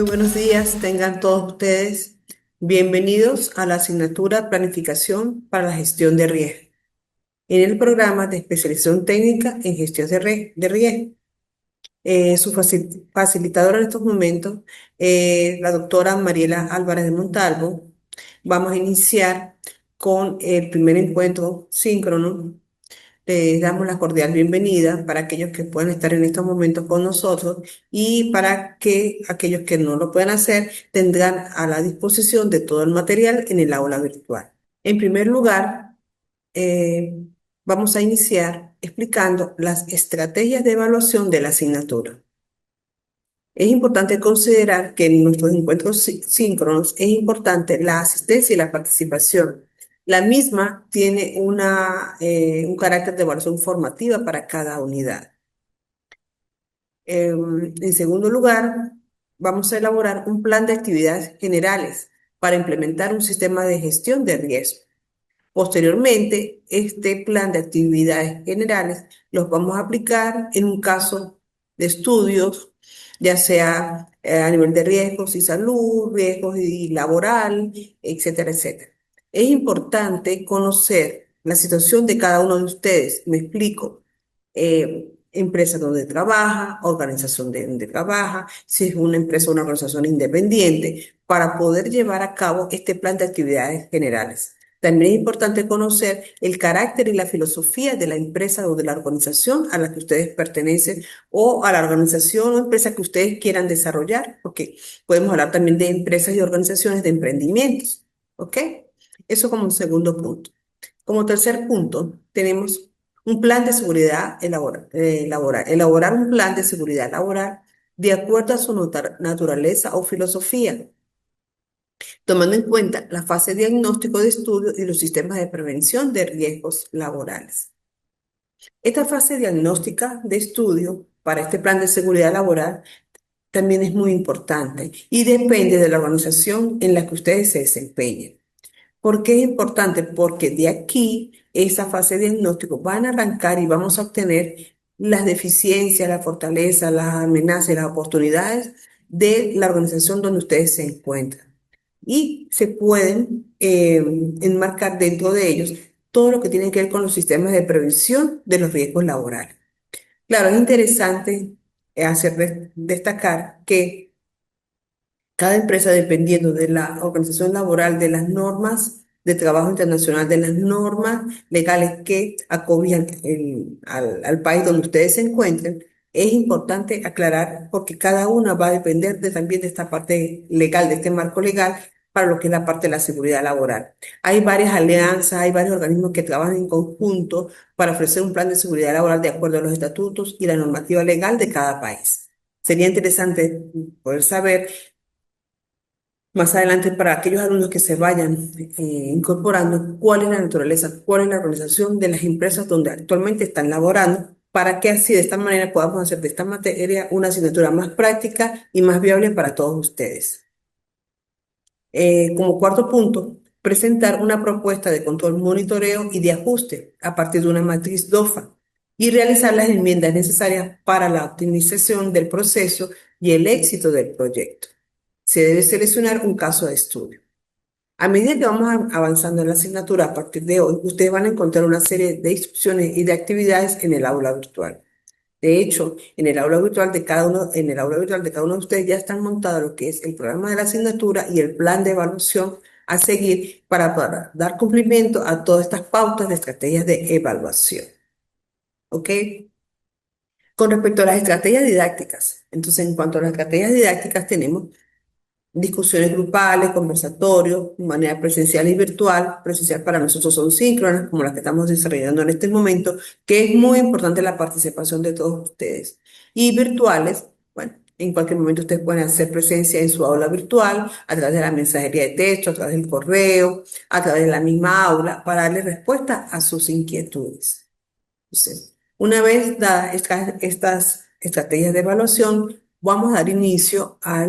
Muy buenos días, tengan todos ustedes bienvenidos a la asignatura Planificación para la Gestión de Riesgo, en el programa de especialización técnica en gestión de riesgo. Su facilitadora en estos momentos, la doctora Mariela Álvarez de Montalvo. Vamos a iniciar con el primer encuentro síncrono. Les damos la cordial bienvenida para aquellos que puedan estar en estos momentos con nosotros y para que aquellos que no lo puedan hacer tendrán a la disposición de todo el material en el aula virtual. En primer lugar, eh, vamos a iniciar explicando las estrategias de evaluación de la asignatura. Es importante considerar que en nuestros encuentros síncronos es importante la asistencia y la participación. La misma tiene un carácter de evaluación formativa para cada unidad. En segundo lugar, vamos a elaborar un plan de actividades generales para implementar un sistema de gestión de riesgo. Posteriormente, este plan de actividades generales los vamos a aplicar en un caso de estudios, ya sea a nivel de riesgos y salud, riesgos y laboral, etcétera, etcétera. Es importante conocer la situación de cada uno de ustedes. Me explico. Empresa donde trabaja, organización de donde trabaja, si es una empresa o una organización independiente, para poder llevar a cabo este plan de actividades generales. También es importante conocer el carácter y la filosofía de la empresa o de la organización a la que ustedes pertenecen o a la organización o empresa que ustedes quieran desarrollar, porque podemos hablar también de empresas y organizaciones de emprendimientos, ¿ok? Eso como un segundo punto. Como tercer punto, tenemos un plan de seguridad elaborar un plan de seguridad laboral de acuerdo a su naturaleza o filosofía, tomando en cuenta la fase diagnóstico de estudio y los sistemas de prevención de riesgos laborales. Esta fase diagnóstica de estudio para este plan de seguridad laboral también es muy importante y depende de la organización en la que ustedes se desempeñen. ¿Por qué es importante? Porque de aquí, esa fase de diagnóstico, van a arrancar y vamos a obtener las deficiencias, la fortaleza, las amenazas y las oportunidades de la organización donde ustedes se encuentran. Y se pueden enmarcar dentro de ellos todo lo que tiene que ver con los sistemas de prevención de los riesgos laborales. Claro, es interesante destacar que cada empresa, dependiendo de la organización laboral, de las normas de trabajo internacional, de las normas legales que acobijan al país donde ustedes se encuentren, es importante aclarar porque cada una va a depender también de esta parte legal, de este marco legal, para lo que es la parte de la seguridad laboral. Hay varias alianzas, hay varios organismos que trabajan en conjunto para ofrecer un plan de seguridad laboral de acuerdo a los estatutos y la normativa legal de cada país. Sería interesante poder saber más adelante, para aquellos alumnos que se vayan incorporando, cuál es la naturaleza, cuál es la organización de las empresas donde actualmente están laborando, para que así de esta manera podamos hacer de esta materia una asignatura más práctica y más viable para todos ustedes. Como cuarto punto, presentar una propuesta de control, monitoreo y de ajuste a partir de una matriz DOFA y realizar las enmiendas necesarias para la optimización del proceso y el éxito del proyecto. Se debe seleccionar un caso de estudio. A medida que vamos avanzando en la asignatura, a partir de hoy, ustedes van a encontrar una serie de instrucciones y de actividades en el aula virtual. De hecho, en el aula virtual de cada uno de ustedes ya están montados lo que es el programa de la asignatura y el plan de evaluación a seguir para dar cumplimiento a todas estas pautas de estrategias de evaluación. ¿Ok? Con respecto a las estrategias didácticas, entonces en cuanto a las estrategias didácticas tenemos discusiones grupales, conversatorios, de manera presencial y virtual. Presencial para nosotros son síncronas, como las que estamos desarrollando en este momento, que es muy importante la participación de todos ustedes. Y virtuales, bueno, en cualquier momento ustedes pueden hacer presencia en su aula virtual, a través de la mensajería de texto, a través del correo, a través de la misma aula, para darle respuesta a sus inquietudes. Entonces, una vez dadas estas estrategias de evaluación, vamos a dar inicio a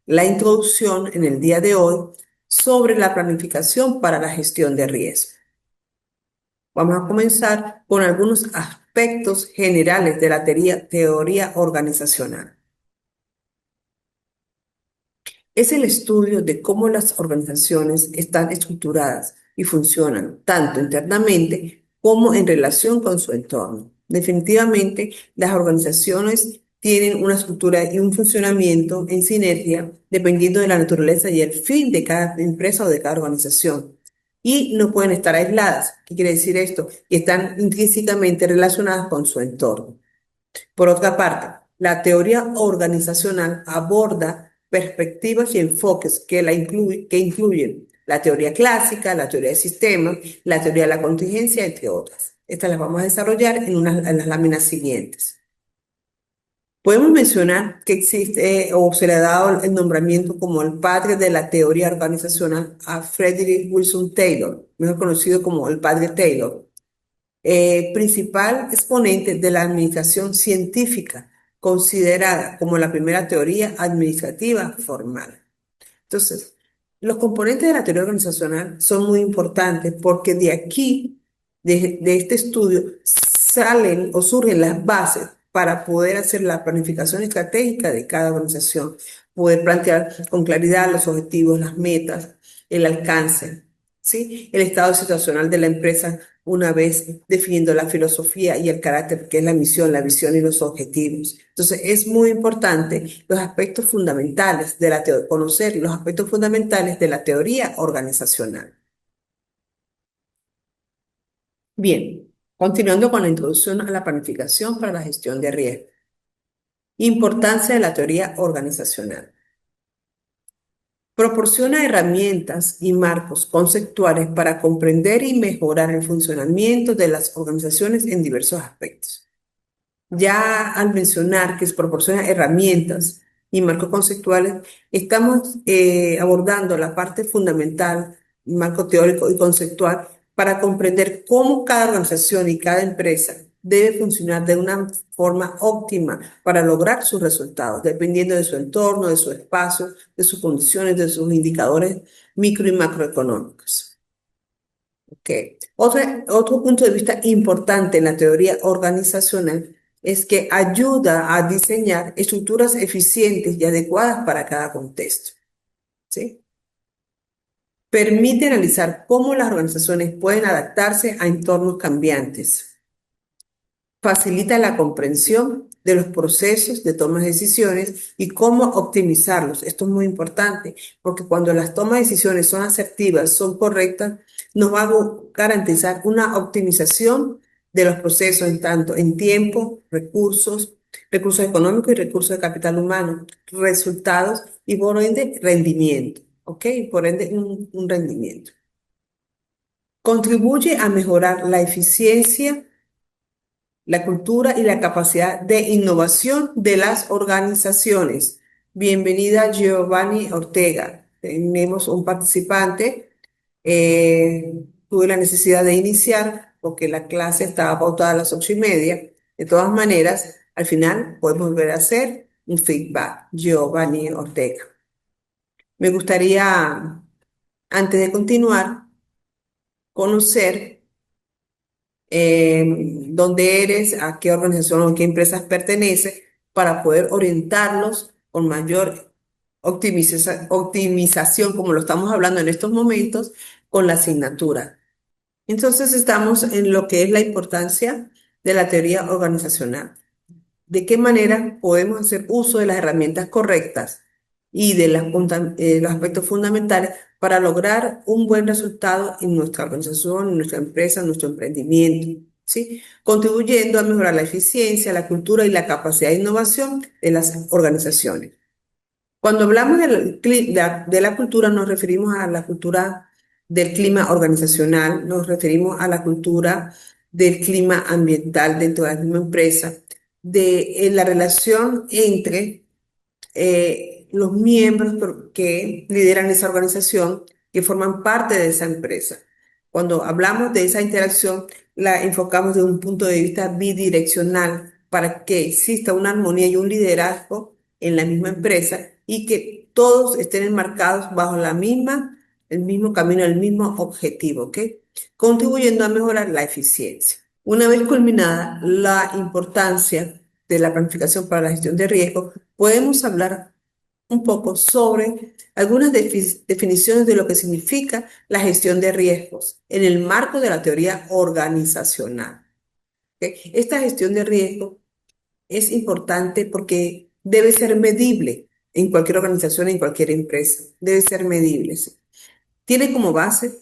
la introducción en el día de hoy sobre la planificación para la gestión de riesgo. Vamos a comenzar con algunos aspectos generales de la teoría organizacional. Es el estudio de cómo las organizaciones están estructuradas y funcionan, tanto internamente como en relación con su entorno. Definitivamente, las organizaciones tienen una estructura y un funcionamiento en sinergia dependiendo de la naturaleza y el fin de cada empresa o de cada organización. Y no pueden estar aisladas. ¿Qué quiere decir esto? Que están intrínsecamente relacionadas con su entorno. Por otra parte, la teoría organizacional aborda perspectivas y enfoques que incluyen la teoría clásica, la teoría de sistemas, la teoría de la contingencia, entre otras. Estas las vamos a desarrollar en las láminas siguientes. Podemos mencionar que existe o se le ha dado el nombramiento como el padre de la teoría organizacional a Frederick Wilson Taylor, mejor conocido como el padre Taylor, principal exponente de la administración científica, considerada como la primera teoría administrativa formal. Entonces, los componentes de la teoría organizacional son muy importantes porque de aquí, de este estudio, salen o surgen las bases para poder hacer la planificación estratégica de cada organización, poder plantear con claridad los objetivos, las metas, el alcance, ¿sí? El estado situacional de la empresa una vez definiendo la filosofía y el carácter, que es la misión, la visión y los objetivos. Entonces, es muy importante los aspectos fundamentales de la conocer los aspectos fundamentales de la teoría organizacional. Bien, continuando con la introducción a la planificación para la gestión de riesgo. Importancia de la teoría organizacional. Proporciona herramientas y marcos conceptuales para comprender y mejorar el funcionamiento de las organizaciones en diversos aspectos. Ya al mencionar que se proporciona herramientas y marcos conceptuales, estamos abordando la parte fundamental, marco teórico y conceptual, para comprender cómo cada organización y cada empresa debe funcionar de una forma óptima para lograr sus resultados, dependiendo de su entorno, de su espacio, de sus condiciones, de sus indicadores micro y macroeconómicos. Okay. Otro punto de vista importante en la teoría organizacional es que ayuda a diseñar estructuras eficientes y adecuadas para cada contexto, ¿sí? Permite analizar cómo las organizaciones pueden adaptarse a entornos cambiantes. Facilita la comprensión de los procesos de toma de decisiones y cómo optimizarlos. Esto es muy importante porque cuando las tomas de decisiones son asertivas, son correctas, nos va a garantizar una optimización de los procesos en tanto en tiempo, recursos económicos y recursos de capital humano, resultados y por ende rendimiento. ¿Ok? Por ende un rendimiento. Contribuye a mejorar la eficiencia, la cultura y la capacidad de innovación de las organizaciones. Bienvenida Giovanni Ortega. Tenemos un participante. Tuve la necesidad de iniciar porque la clase estaba pautada a las 8:30. De todas maneras, al final podemos volver a hacer un feedback. Giovanni Ortega. Me gustaría, antes de continuar, conocer dónde eres, a qué organización o a qué empresas perteneces, para poder orientarlos con mayor optimización, como lo estamos hablando en estos momentos, con la asignatura. Entonces estamos en lo que es la importancia de la teoría organizacional. ¿De qué manera podemos hacer uso de las herramientas correctas y de los aspectos fundamentales para lograr un buen resultado en nuestra organización, en nuestra empresa, en nuestro emprendimiento? ¿Sí? Contribuyendo a mejorar la eficiencia, la cultura y la capacidad de innovación de las organizaciones. Cuando hablamos de la cultura, nos referimos a la cultura del clima organizacional, nos referimos a la cultura del clima ambiental dentro de la misma empresa, de la relación entre los miembros que lideran esa organización, que forman parte de esa empresa. Cuando hablamos de esa interacción, la enfocamos desde un punto de vista bidireccional para que exista una armonía y un liderazgo en la misma empresa y que todos estén enmarcados bajo el mismo camino, el mismo objetivo, ¿ok? Contribuyendo a mejorar la eficiencia. Una vez culminada la importancia de la planificación para la gestión de riesgos, podemos hablar un poco sobre algunas definiciones de lo que significa la gestión de riesgos en el marco de la teoría organizacional. ¿Ok? Esta gestión de riesgo es importante porque debe ser medible en cualquier organización, en cualquier empresa. Debe ser medible. ¿Sí? Tiene como base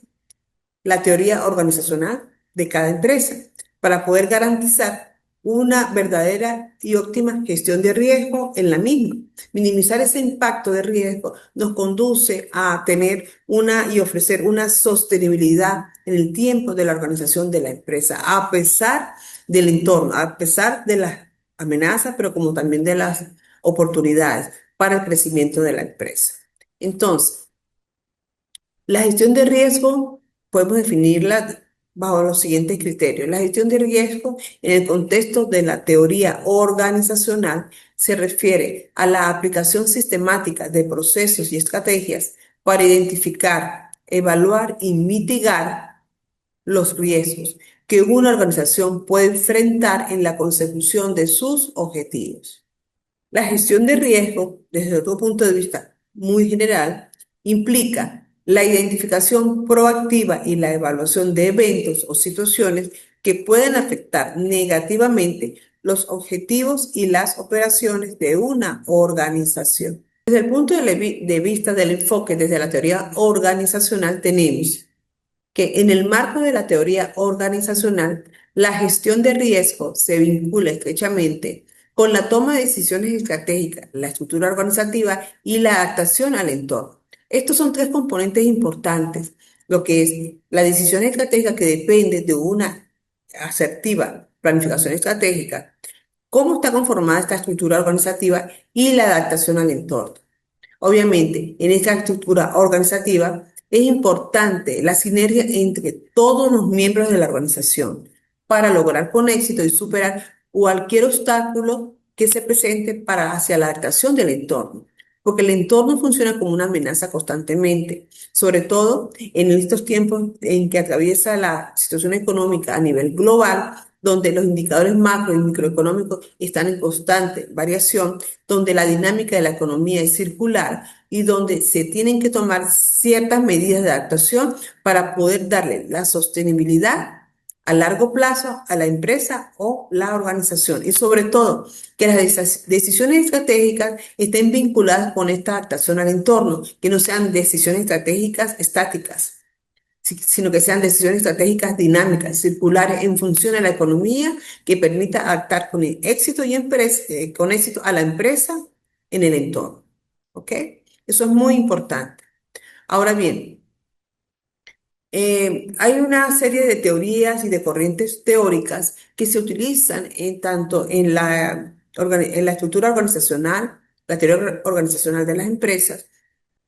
la teoría organizacional de cada empresa para poder garantizar una verdadera y óptima gestión de riesgo en la misma. Minimizar ese impacto de riesgo nos conduce a tener una y ofrecer una sostenibilidad en el tiempo de la organización de la empresa, a pesar del entorno, a pesar de las amenazas, pero como también de las oportunidades para el crecimiento de la empresa. Entonces, la gestión de riesgo podemos definirla bajo los siguientes criterios. La gestión de riesgo en el contexto de la teoría organizacional se refiere a la aplicación sistemática de procesos y estrategias para identificar, evaluar y mitigar los riesgos que una organización puede enfrentar en la consecución de sus objetivos. La gestión de riesgo, desde otro punto de vista muy general, implica la identificación proactiva y la evaluación de eventos o situaciones que pueden afectar negativamente los objetivos y las operaciones de una organización. Desde el punto de vista del enfoque desde la teoría organizacional tenemos que en el marco de la teoría organizacional, la gestión de riesgo se vincula estrechamente con la toma de decisiones estratégicas, la estructura organizativa y la adaptación al entorno. Estos son tres componentes importantes, lo que es la decisión estratégica que depende de una asertiva planificación estratégica, cómo está conformada esta estructura organizativa y la adaptación al entorno. Obviamente, en esta estructura organizativa es importante la sinergia entre todos los miembros de la organización para lograr con éxito y superar cualquier obstáculo que se presente para hacia la adaptación del entorno, porque el entorno funciona como una amenaza constantemente, sobre todo en estos tiempos en que atraviesa la situación económica a nivel global, donde los indicadores macro y microeconómicos están en constante variación, donde la dinámica de la economía es circular y donde se tienen que tomar ciertas medidas de adaptación para poder darle la sostenibilidad a largo plazo a la empresa o la organización. Y sobre todo, que las decisiones estratégicas estén vinculadas con esta adaptación al entorno, que no sean decisiones estratégicas estáticas, sino que sean decisiones estratégicas dinámicas, circulares, en función de la economía, que permita adaptar con éxito con éxito a la empresa en el entorno. ¿Ok? Eso es muy importante. Ahora bien, hay una serie de teorías y de corrientes teóricas que se utilizan tanto en la estructura organizacional, la teoría organizacional de las empresas,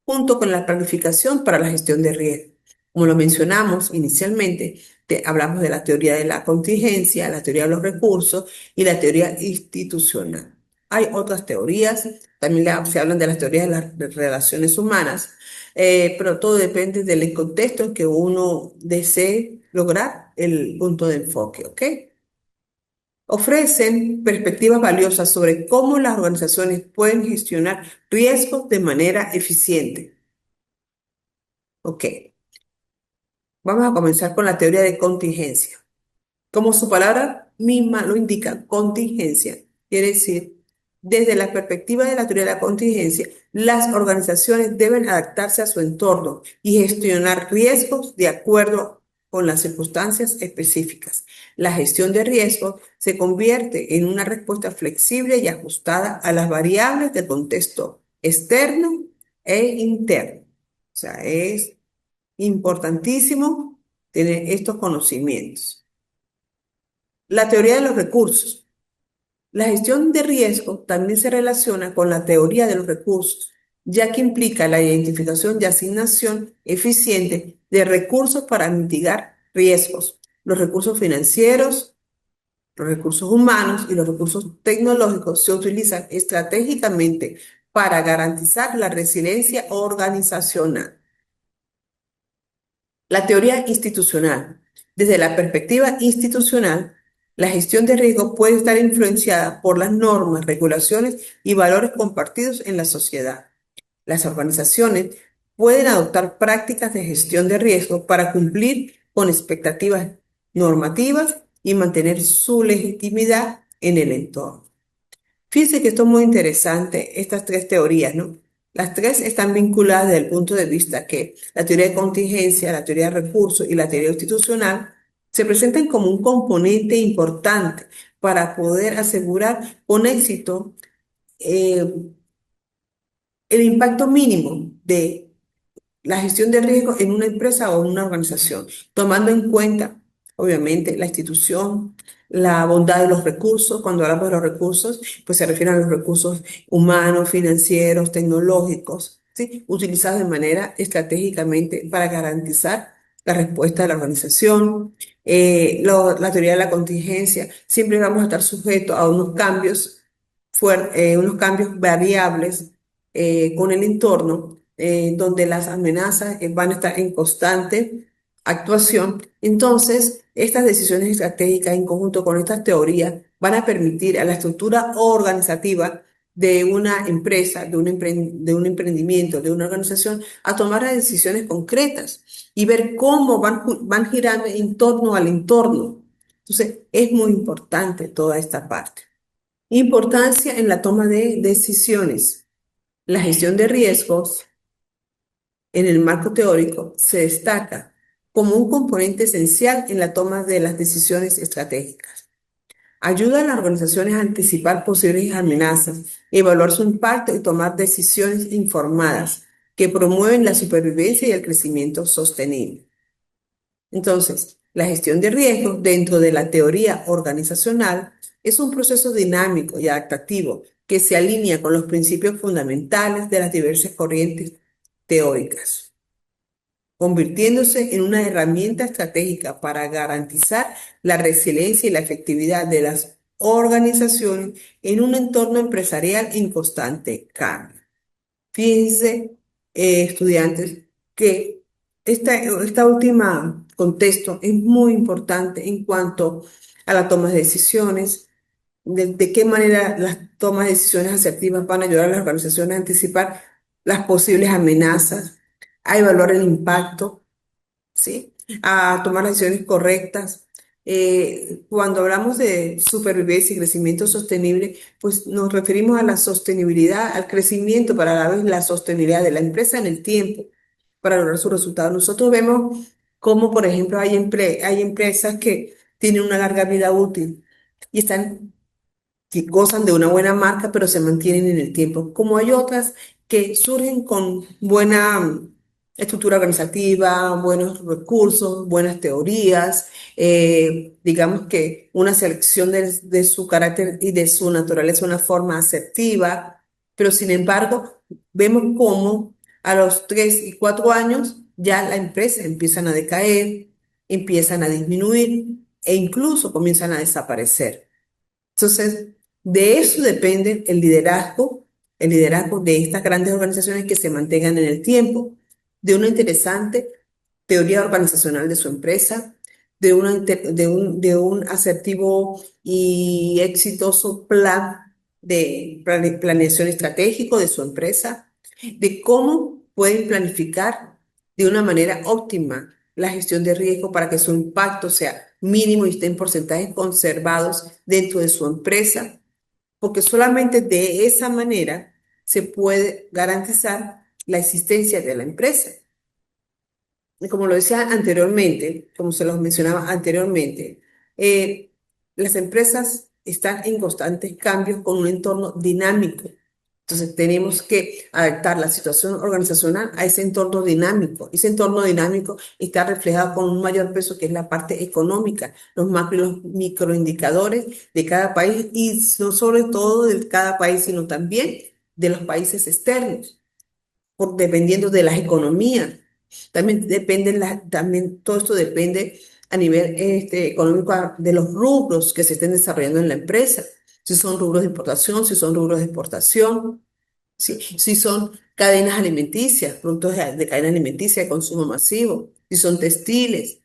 junto con la planificación para la gestión de riesgo. Como lo mencionamos inicialmente, hablamos de la teoría de la contingencia, la teoría de los recursos y la teoría institucional. Hay otras teorías, también se hablan de las teorías de las relaciones humanas, pero todo depende del contexto en que uno desee lograr el punto de enfoque, ¿ok? Ofrecen perspectivas valiosas sobre cómo las organizaciones pueden gestionar riesgos de manera eficiente. Ok, vamos a comenzar con la teoría de contingencia. Como su palabra misma lo indica, contingencia quiere decir, desde la perspectiva de la teoría de la contingencia, las organizaciones deben adaptarse a su entorno y gestionar riesgos de acuerdo con las circunstancias específicas. La gestión de riesgos se convierte en una respuesta flexible y ajustada a las variables del contexto externo e interno. O sea, es importantísimo tener estos conocimientos. La teoría de los recursos. La gestión de riesgo también se relaciona con la teoría de los recursos, ya que implica la identificación y asignación eficiente de recursos para mitigar riesgos. Los recursos financieros, los recursos humanos y los recursos tecnológicos se utilizan estratégicamente para garantizar la resiliencia organizacional. La teoría institucional. Desde la perspectiva institucional, la gestión de riesgo puede estar influenciada por las normas, regulaciones y valores compartidos en la sociedad. Las organizaciones pueden adoptar prácticas de gestión de riesgo para cumplir con expectativas normativas y mantener su legitimidad en el entorno. Fíjense que esto es muy interesante, estas tres teorías, ¿no? Las tres están vinculadas desde el punto de vista que la teoría de contingencia, la teoría de recursos y la teoría institucional se presentan como un componente importante para poder asegurar con éxito eh, el impacto mínimo de la gestión de riesgo en una empresa o en una organización, tomando en cuenta, obviamente, la institución, la bondad de los recursos. Cuando hablamos de los recursos, pues se refieren a los recursos humanos, financieros, tecnológicos, ¿sí? Utilizados de manera estratégicamente para garantizar la respuesta de la organización. La teoría de la contingencia, siempre vamos a estar sujetos a unos cambios variables con el entorno, donde las amenazas van a estar en constante actuación. Entonces, estas decisiones estratégicas en conjunto con estas teorías van a permitir a la estructura organizativa de una empresa, de un emprendimiento, de una organización, a tomar las decisiones concretas y ver cómo van girando en torno al entorno. Entonces, es muy importante toda esta parte. Importancia en la toma de decisiones. La gestión de riesgos en el marco teórico se destaca como un componente esencial en la toma de las decisiones estratégicas. Ayuda a las organizaciones a anticipar posibles amenazas, evaluar su impacto y tomar decisiones informadas que promueven la supervivencia y el crecimiento sostenible. Entonces, la gestión de riesgos dentro de la teoría organizacional es un proceso dinámico y adaptativo que se alinea con los principios fundamentales de las diversas corrientes teóricas, convirtiéndose en una herramienta estratégica para garantizar la resiliencia y la efectividad de las organizaciones en un entorno empresarial en constante cambio. Fíjense, estudiantes, que esta última contexto es muy importante en cuanto a la toma de decisiones, de qué manera las tomas de decisiones asertivas van a ayudar a las organizaciones a anticipar las posibles amenazas, a evaluar el impacto, ¿sí? A tomar las decisiones correctas. Cuando hablamos de supervivencia y crecimiento sostenible, pues nos referimos a la sostenibilidad, al crecimiento, para la vez la sostenibilidad de la empresa en el tiempo, para lograr sus resultados. Nosotros vemos cómo, por ejemplo, hay empresas que tienen una larga vida útil y están que gozan de una buena marca, pero se mantienen en el tiempo. Como hay otras que surgen con buena estructura organizativa, buenos recursos, buenas teorías, digamos que una selección de su carácter y de su naturaleza, una forma asertiva, pero sin embargo, vemos cómo a los 3 y 4 años ya la empresa empiezan a decaer, empiezan a disminuir e incluso comienzan a desaparecer. Entonces, de eso depende el liderazgo de estas grandes organizaciones que se mantengan en el tiempo, de una interesante teoría organizacional de su empresa, de un asertivo y exitoso plan de planeación estratégico de su empresa, de cómo pueden planificar de una manera óptima la gestión de riesgo para que su impacto sea mínimo y esté en porcentajes conservados dentro de su empresa, porque solamente de esa manera se puede garantizar la existencia de la empresa. Y como lo decía anteriormente, como se los mencionaba anteriormente, eh, las empresas están en constantes cambios con un entorno dinámico. Entonces tenemos que adaptar la situación organizacional a ese entorno dinámico. Ese entorno dinámico está reflejado con un mayor peso que es la parte económica, los macro y los microindicadores de cada país y no sobre todo de cada país, sino también de los países externos, dependiendo de las economías. También todo esto depende a nivel económico de los rubros que se estén desarrollando en la empresa. Si son rubros de importación, si son rubros de exportación, si son cadenas alimenticias, productos de cadena alimenticia de consumo masivo, si son textiles.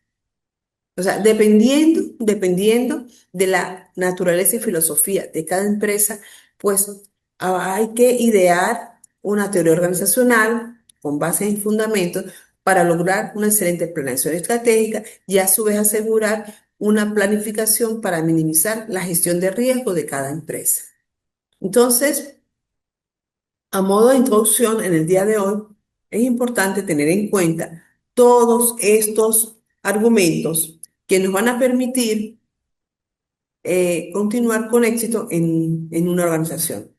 O sea, dependiendo de la naturaleza y filosofía de cada empresa, pues hay que idear una teoría organizacional con bases y fundamentos para lograr una excelente planeación estratégica y a su vez asegurar una planificación para minimizar la gestión de riesgo de cada empresa. Entonces, a modo de introducción, en el día de hoy es importante tener en cuenta todos estos argumentos que nos van a permitir continuar con éxito en una organización.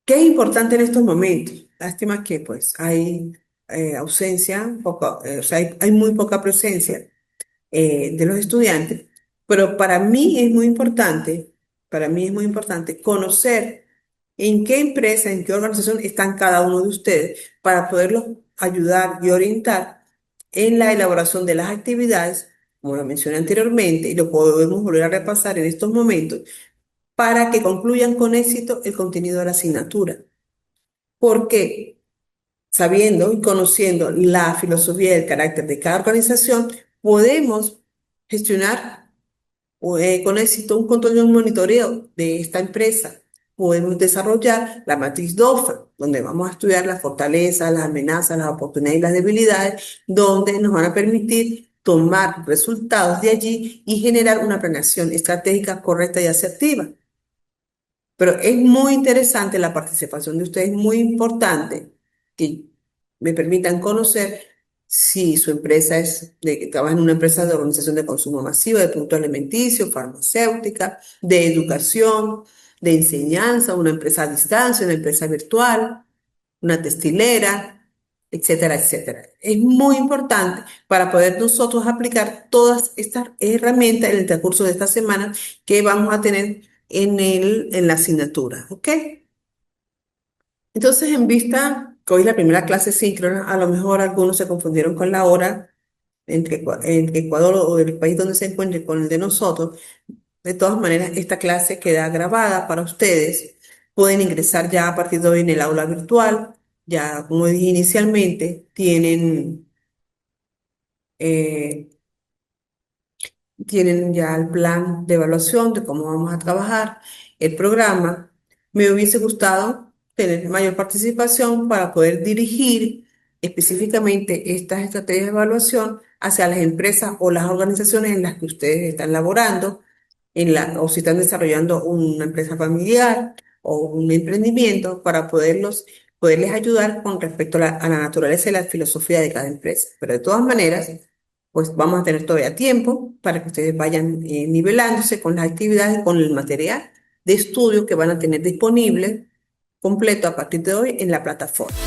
¿Qué es importante en estos momentos? Lástima que pues hay ausencia, o sea, hay muy poca presencia de los estudiantes, pero para mí es muy importante conocer en qué empresa, en qué organización están cada uno de ustedes para poderlos ayudar y orientar en la elaboración de las actividades, como lo mencioné anteriormente, y lo podemos volver a repasar en estos momentos, para que concluyan con éxito el contenido de la asignatura. Porque sabiendo y conociendo la filosofía y el carácter de cada organización, podemos gestionar con éxito un control y un monitoreo de esta empresa. Podemos desarrollar la matriz DOFA, donde vamos a estudiar las fortalezas, las amenazas, las oportunidades y las debilidades, donde nos van a permitir tomar resultados de allí y generar una planeación estratégica correcta y asertiva. Pero es muy interesante la participación de ustedes, muy importante que me permitan conocer si su empresa trabaja en una empresa de organización de consumo masivo, de productos alimenticios, farmacéutica, de educación, de enseñanza, una empresa a distancia, una empresa virtual, una textilera, etcétera, etcétera. Es muy importante para poder nosotros aplicar todas estas herramientas en el transcurso de esta semana que vamos a tener en la asignatura, ¿ok? Entonces, en vista que hoy es la primera clase síncrona, a lo mejor algunos se confundieron con la hora entre Ecuador o el país donde se encuentre con el de nosotros. De todas maneras, esta clase queda grabada para ustedes. Pueden ingresar ya a partir de hoy en el aula virtual. Ya, como dije inicialmente, eh, tienen ya el plan de evaluación de cómo vamos a trabajar el programa. Me hubiese gustado tener mayor participación para poder dirigir específicamente estas estrategias de evaluación hacia las empresas o las organizaciones en las que ustedes están laborando, o si están desarrollando una empresa familiar o un emprendimiento para poderles ayudar con respecto a la naturaleza y la filosofía de cada empresa. Pero de todas maneras, pues vamos a tener todavía tiempo para que ustedes vayan nivelándose con las actividades, con el material de estudio que van a tener disponible completo a partir de hoy en la plataforma.